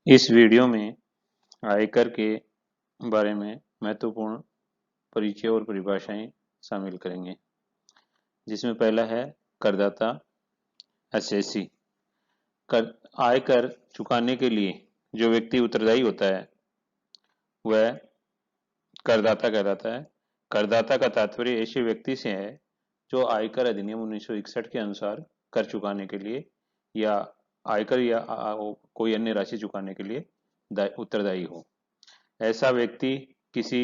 इस वीडियो में आयकर के बारे में महत्वपूर्ण परिचय और परिभाषाएं शामिल करेंगे, जिसमें पहला है करदाता एसएससी। कर आयकर चुकाने के लिए जो व्यक्ति उत्तरदायी होता है वह करदाता कहलाता है। करदाता का तात्पर्य ऐसे व्यक्ति से है जो आयकर अधिनियम 1961 के अनुसार कर चुकाने के लिए या आयकर या कोई अन्य राशि चुकाने के लिए उत्तरदायी हो। ऐसा व्यक्ति किसी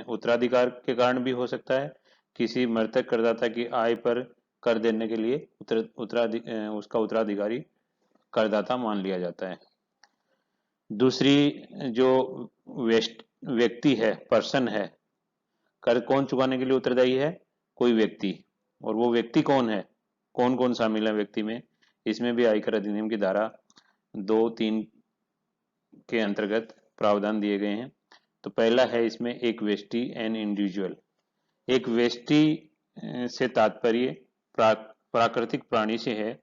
उत्तराधिकार के कारण भी हो सकता है, किसी मृतक करदाता की आय पर कर देने के लिए उसका उत्तराधिकारी करदाता मान लिया जाता है। दूसरी जो व्यक्ति है, पर्सन है, कर कौन चुकाने के लिए उत्तरदायी है? कोई व्यक्ति। और वो व्यक्ति कौन है, कौन कौन शामिल है व्यक्ति में? इसमें भी आयकर अधिनियम की धारा 2, 3 के अंतर्गत प्रावधान दिए गए हैं। तो पहला है इसमें एक व्यष्टि एन इंडिविजुअल। एक व्यष्टि से तात्पर्य प्राकृतिक प्राणी से है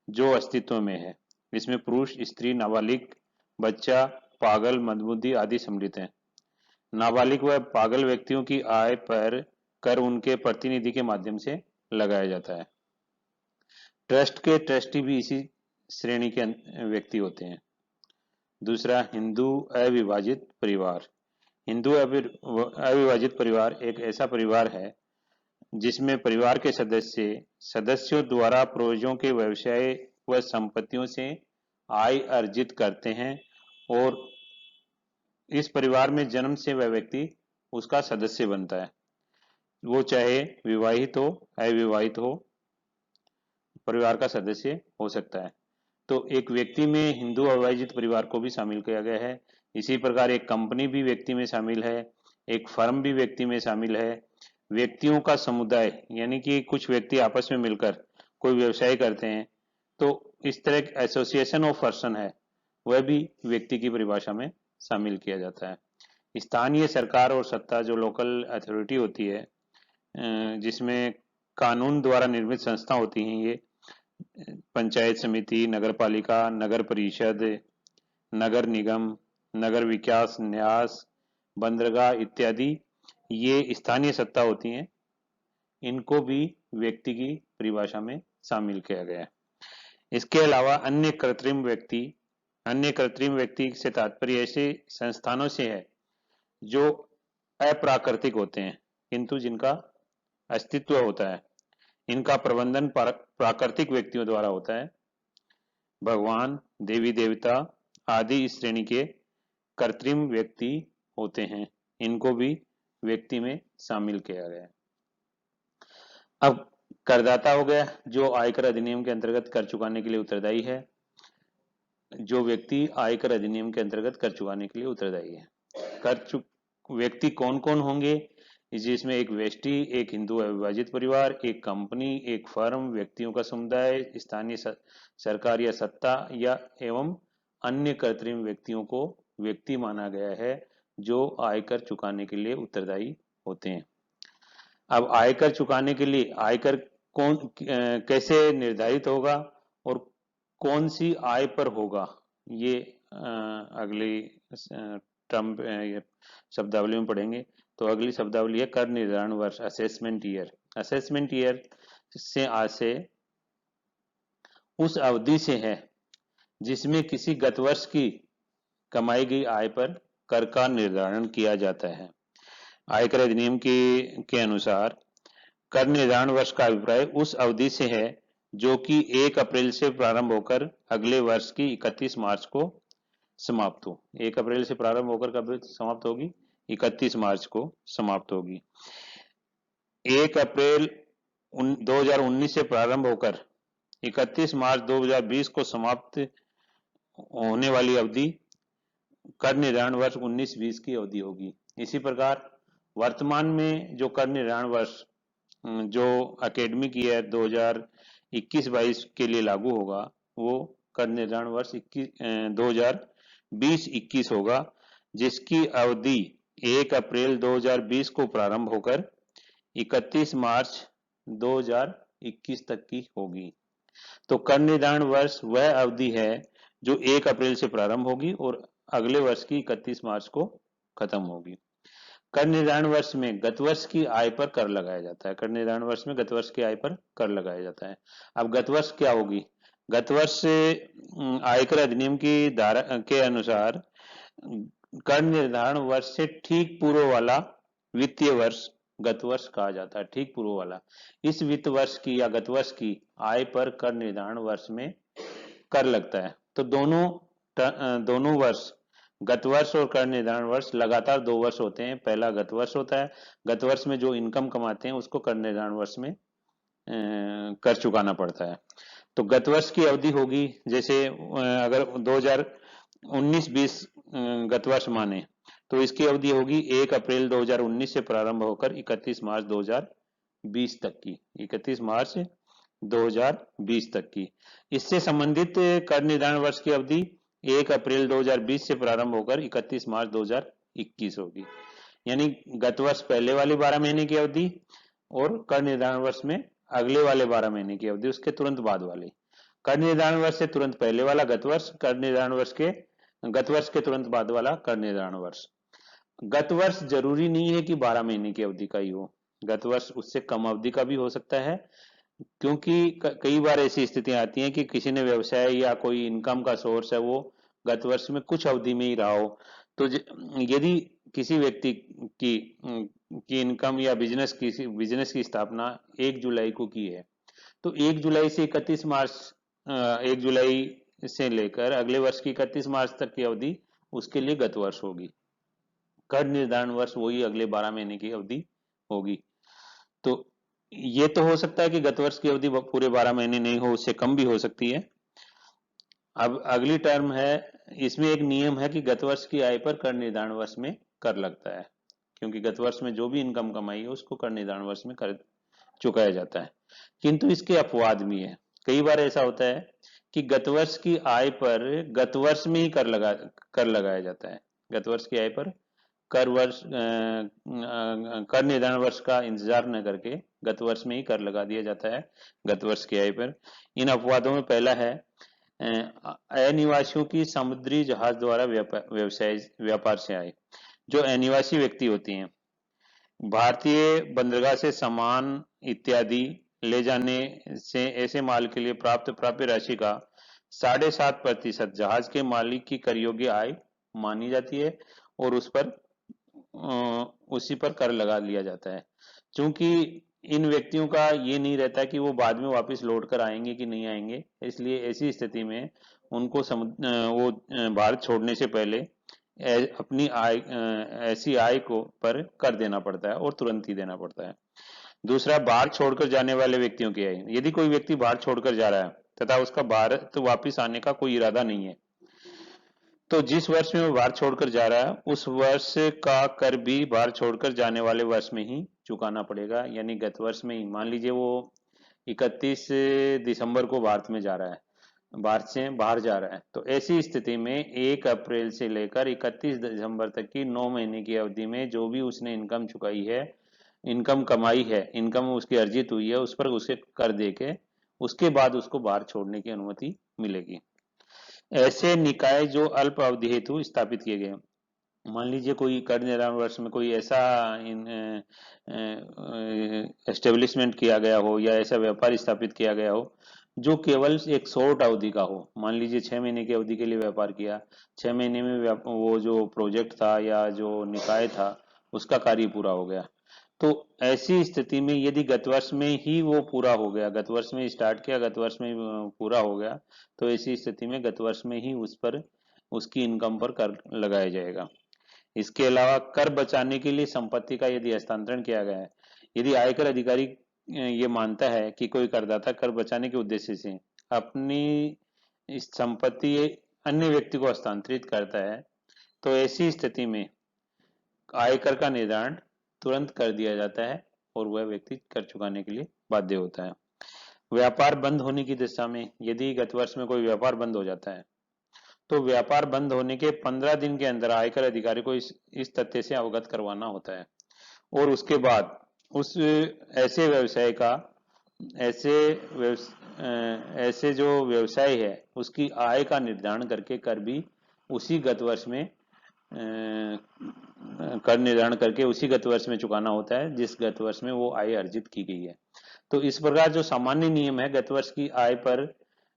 जो अस्तित्व में है। इसमें पुरुष, स्त्री, नाबालिग, बच्चा, पागल, मंदबुद्धि आदि सम्मिलित हैं। नाबालिग व पागल व्यक्तियों की आय पर कर उनके प्रतिनिधि के माध्यम से लगाया जाता है। ट्रस्ट के ट्रस्टी भी इसी श्रेणी के व्यक्ति होते हैं। दूसरा, हिंदू अविभाजित परिवार। हिंदू अविभाजित परिवार एक ऐसा परिवार है जिसमें परिवार के सदस्यों द्वारा पूर्वजों के व्यवसाय व संपत्तियों से आय अर्जित करते हैं और इस परिवार में जन्म से वह व्यक्ति उसका सदस्य बनता है। वो चाहे विवाहित हो अविवाहित हो, परिवार का सदस्य हो सकता है। तो एक व्यक्ति में हिंदू अविभाजित परिवार को भी शामिल किया गया है। इसी प्रकार एक कंपनी भी व्यक्ति में शामिल है, एक फर्म भी व्यक्ति में शामिल है। व्यक्तियों का समुदाय यानी कि कुछ व्यक्ति आपस में मिलकर कोई व्यवसाय करते हैं, तो इस तरह एसोसिएशन ऑफ पर्सन है, वह भी व्यक्ति की परिभाषा में शामिल किया जाता है। स्थानीय सरकार और सत्ता, जो लोकल अथॉरिटी होती है, जिसमें कानून द्वारा निर्मित संस्था होती हैं, ये पंचायत समिति, नगर पालिका, नगर परिषद, नगर निगम, नगर विकास न्यास, बंदरगाह इत्यादि, ये स्थानीय सत्ता होती हैं। इनको भी व्यक्ति की परिभाषा में शामिल किया गया है। इसके अलावा अन्य कृत्रिम व्यक्ति से तात्पर्य ऐसे संस्थानों से है जो अप्राकृतिक होते हैं किंतु जिनका अस्तित्व होता है। इनका प्रबंधन प्राकृतिक व्यक्तियों द्वारा होता है। भगवान, देवी देवता आदि इस श्रेणी के कृत्रिम व्यक्ति होते हैं। इनको भी व्यक्ति में शामिल किया गया है। अब करदाता हो गया जो आयकर अधिनियम के अंतर्गत कर चुकाने के लिए उत्तरदायी है। जो व्यक्ति आयकर अधिनियम के अंतर्गत कर चुकाने के लिए उत्तरदायी है। व्यक्ति कौन कौन होंगे? जिसमें एक व्यष्टि, एक हिंदू अविभाजित परिवार, एक कंपनी, एक फर्म, व्यक्तियों का समुदाय, स्थानीय सरकार या सत्ता या एवं अन्य कृत्रिम व्यक्तियों को व्यक्ति माना गया है जो आयकर चुकाने के लिए उत्तरदायी होते हैं। अब आयकर चुकाने के लिए आयकर कैसे निर्धारित होगा और कौन सी आय पर होगा, ये अगली टर्म शब्दावली में पढ़ेंगे। तो अगली शब्दावली है कर निर्धारण वर्ष, असेसमेंट ईयर। असेसमेंट ईयर से आज से उस अवधि से है जिसमें किसी गत वर्ष की कमाई गई आय पर कर का निर्धारण किया जाता है। आयकर अधिनियम के अनुसार कर निर्धारण वर्ष का अभिप्राय उस अवधि से है जो कि 1 अप्रैल से प्रारंभ होकर अगले वर्ष की 31 मार्च को समाप्त हो। 1 अप्रैल से प्रारंभ होकर कब समाप्त होगी? 31 मार्च को समाप्त होगी। 1 अप्रैल 2019 से प्रारंभ होकर 31 मार्च 2020 को समाप्त होने वाली अवधि कर निर्धारण वर्ष 19-20 की अवधि होगी। इसी प्रकार वर्तमान में जो कर निर्धारण वर्ष जो एकेडमिक ईयर 2021-22 के लिए लागू होगा, वो कर निर्धारण वर्ष 2020-21 होगा, जिसकी अवधि 1 अप्रैल 2020 को प्रारंभ होकर 31 मार्च 2021 तक की होगी। तो कर निर्धारण वर्ष वह अवधि है जो 1 अप्रैल से प्रारंभ होगी और अगले वर्ष की 31 मार्च को खत्म होगी। कर निर्धारण वर्ष में गत वर्ष की आय पर कर लगाया जाता है। कर निर्धारण वर्ष में गत वर्ष की आय पर कर लगाया जाता है। अब गत वर्ष क्या होगी? गत वर्ष आयकर अधिनियम की धारा के अनुसार कर निर्धारण वर्ष से ठीक पूर्व वाला वित्तीय वर्ष गत वर्ष कहा जाता है। ठीक पूर्व वाला, इस वित्त वर्ष की या गत वर्ष की आय पर कर निर्धारण वर्ष में कर लगता है। तो दोनों वर्ष, गत वर्ष और कर निर्धारण वर्ष, लगातार 2 वर्ष होते हैं। पहला गत वर्ष होता है, गत वर्ष में जो इनकम कमाते हैं उसको कर निर्धारण वर्ष में कर चुकाना पड़ता है। तो गत वर्ष की अवधि होगी, जैसे अगर 2019-20 गत वर्ष माने तो इसकी अवधि होगी 1 अप्रैल 2019 से प्रारंभ होकर 31 मार्च 2020 तक की। 31 मार्च 2020 तक की। इससे संबंधित कर निर्धारण वर्ष की अवधि 1 अप्रैल 2020 से प्रारंभ होकर 31 मार्च 2021 होगी। यानी गत वर्ष पहले वाले 12 महीने की अवधि और कर निर्धारण वर्ष में अगले वाले 12 महीने की अवधि, उसके तुरंत बाद वाले। कर निर्धारण वर्ष से तुरंत पहले वाला गत वर्ष, कर निर्धारण वर्ष के गत वर्ष के तुरंत बाद वाला कर निर्धारण वर्ष। गत वर्ष जरूरी नहीं है कि 12 महीने की अवधि का ही हो, गत वर्ष उससे कम अवधि का भी हो सकता है, क्योंकि कई बार ऐसी स्थितियां आती हैं कि किसी ने व्यवसाय या कोई इनकम का सोर्स है वो गत वर्ष में कुछ अवधि में ही रहा हो। तो यदि किसी व्यक्ति की इनकम या बिजनेस की स्थापना 1 जुलाई को की है, तो 1 जुलाई से 31 मार्च 1 जुलाई से लेकर अगले वर्ष की 31 मार्च तक की अवधि उसके लिए गत वर्ष होगी। कर निर्धारण वर्ष वही अगले 12 महीने की अवधि होगी। तो ये तो हो सकता है कि गत वर्ष की अवधि पूरे 12 महीने नहीं हो, उससे कम भी हो सकती है। अब अगली टर्म है, इसमें एक नियम है कि गत वर्ष की आय पर कर निर्धारण वर्ष में कर लगता है, क्योंकि गत वर्ष में जो भी इनकम कमाई है उसको कर निर्धारण वर्ष में कर चुकाया जाता है। किंतु इसके अपवाद भी है। कई बार ऐसा होता है कि गत वर्ष की आय पर गत वर्ष में ही कर लगाया जाता है। गत वर्ष की आय पर कर निर्धारण वर्ष का इंतजार न करके गत वर्ष में ही कर लगा दिया जाता है गत वर्ष की आय पर। इन अपवादों में पहला है अनिवासियों की समुद्री जहाज द्वारा व्यापार से आय। जो अनिवासी व्यक्ति होती हैं, भारतीय बंदरगाह से सामान इत्यादि ले जाने से ऐसे माल के लिए प्राप्य राशि का 7.5% जहाज के मालिक की कर योग्य आय मानी जाती है और उसी पर कर लगा लिया जाता है। क्योंकि इन व्यक्तियों का ये नहीं रहता कि वो बाद में वापस लौट कर आएंगे कि नहीं आएंगे, इसलिए ऐसी स्थिति में उनको वो भारत छोड़ने से पहले अपनी आय ऐसी आय को पर कर देना पड़ता है और तुरंत ही देना पड़ता है। दूसरा, भारत छोड़कर जाने वाले व्यक्तियों की आय। यदि कोई व्यक्ति भारत छोड़कर जा रहा है तथा उसका भारत वापिस आने का कोई इरादा नहीं है, तो जिस वर्ष में वो भारत छोड़कर जा रहा है उस वर्ष का कर भी भारत छोड़कर जाने वाले वर्ष में ही चुकाना पड़ेगा। यानी गत वर्ष में ही, मान लीजिए वो 31 दिसंबर को भारत में जा रहा है, भारत से बाहर जा रहा है, तो ऐसी स्थिति में 1 अप्रैल से लेकर 31 दिसंबर तक की 9 महीने की अवधि में जो भी उसने इनकम चुकाई है, इनकम कमाई है, इनकम उसकी अर्जित हुई है, उस पर उसे कर दे के उसके बाद उसको भारत छोड़ने की अनुमति मिलेगी। ऐसे निकाय जो अल्प अवधि हेतु स्थापित किए गए, मान लीजिए कोई कर निर्धारण वर्ष में कोई ऐसा एस्टेब्लिशमेंट किया गया हो या ऐसा व्यापार स्थापित किया गया हो जो केवल एक शॉर्ट अवधि का हो। मान लीजिए 6 महीने की अवधि के लिए व्यापार किया, 6 महीने में वो जो प्रोजेक्ट था या जो निकाय था उसका कार्य पूरा हो गया, तो ऐसी स्थिति में यदि गत वर्ष में ही वो पूरा हो गया, गत वर्ष में स्टार्ट किया, गत वर्ष में पूरा हो गया, तो ऐसी स्थिति में गत वर्ष में ही उस पर उसकी इनकम पर कर लगाया जाएगा। इसके अलावा कर बचाने के लिए संपत्ति का यदि हस्तांतरण किया गया है, यदि आयकर अधिकारी ये मानता है कि कोई करदाता कर बचाने के उद्देश्य से अपनी इस संपत्ति अन्य व्यक्ति को हस्तांतरित करता है, तो ऐसी स्थिति में आयकर का निर्धारण तुरंत कर दिया जाता है और वह व्यक्ति कर चुकाने के लिए बाध्य होता है। व्यापार बंद होने की दिशा में, यदि गत वर्ष में कोई व्यापार बंद हो जाता है तो व्यापार बंद होने के 15 दिन के अंदर आयकर अधिकारी को इस तथ्य से अवगत करवाना होता है और उसके बाद उस ऐसे व्यवसाय का ऐसे ऐसे जो व्यवसाय है उसकी आय का निर्धारण करके कर भी उसी गत वर्ष में कर निर्धारण करके उसी गत वर्ष में चुकाना होता है जिस गत वर्ष में वो आय अर्जित की गई है। तो इस प्रकार जो सामान्य नियम है गत वर्ष की आय पर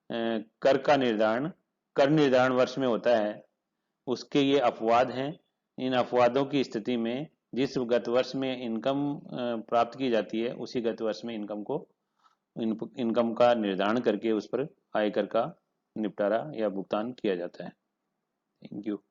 कर का निर्धारण कर निर्धारण वर्ष में होता है, उसके ये अपवाद हैं। इन अपवादों की स्थिति में जिस गत वर्ष में इनकम प्राप्त की जाती है उसी गत वर्ष में इनकम का निर्धारण करके उस पर आयकर का निपटारा या भुगतान किया जाता है। Thank you.